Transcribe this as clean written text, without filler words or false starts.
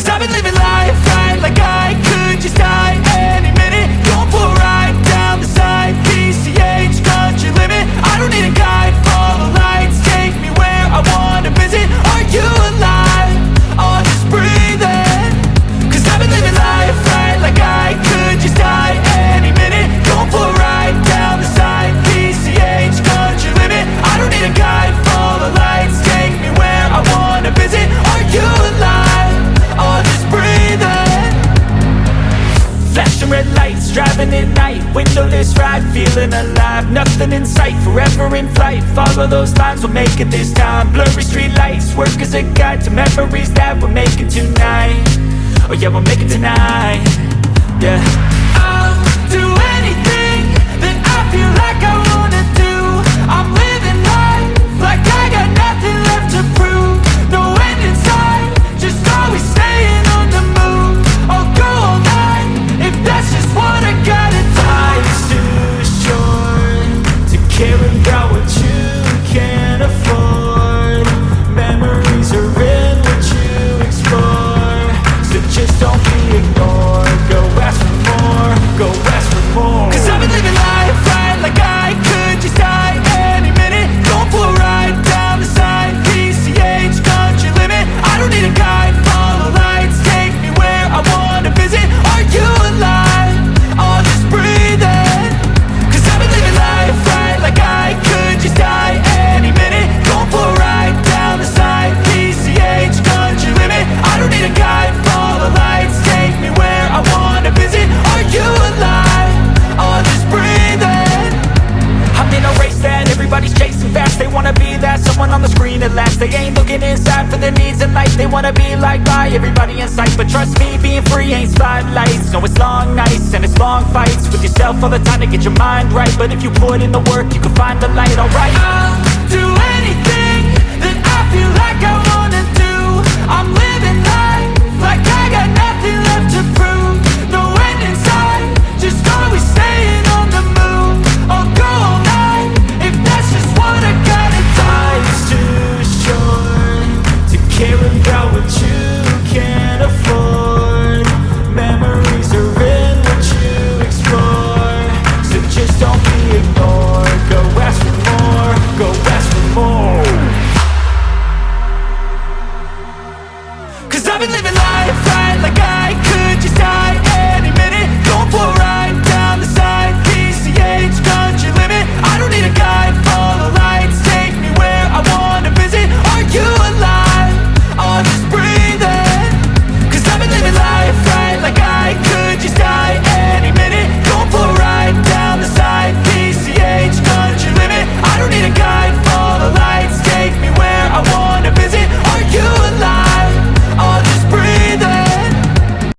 I've been living life right like I could just die any minute. Going for a ride down the side, PCH, country limit. I don't need a guide, follow lights, take me where I wanna visit. Are you alive? Or just breathing? Cause I've been living life right like I could just die any minute. Going for a ride down the side, PCH, country limit. I don't need a guide, follow lights, take me where I wanna visit. Are you alive? Or just breathing? Flashing red lights, driving at night, windowless ride, feeling alive. Nothing in sight, forever in flight. Follow those lines, we'll make it this time. Blurry street lights, work as a guide to memories that we're making tonight. Oh yeah, we'll make it tonight. Yeah. I'll do anything that I feel like I wanna do. I'm living life like I got nothing left to prove. No end in sight, just always staying on the move. I'll go all night if that's just what I gotta do. Life's too short to care about what you can't afford. Memories are in what you explore, so just don't be ignored. Go ask for more, go ask for more. Cause I've been living life right like I could just die any minute. Going for a ride down the side, PCH, country limit. I don't need a guide, follow lights, take me where I wanna visit. Are you alive? Or just breathing? Cause I've been living life right like I could just die any minute. Going for a ride down the side, PCH, country limit. I don't need a guide, follow lights, take me where I wanna visit. Are you alive? Or just breathing? I'm in a race that everybody's chasing fast. They wanna be that someone on the screen at last. They ain't looking inside for their needs in life. They wanna be liked by everybody in sight. But trust me, being free ain't spotlights. No, it's long nights and it's long fights with yourself all the time to get your mind right. But if you put in the work, you can find the light, alright? I'll do anything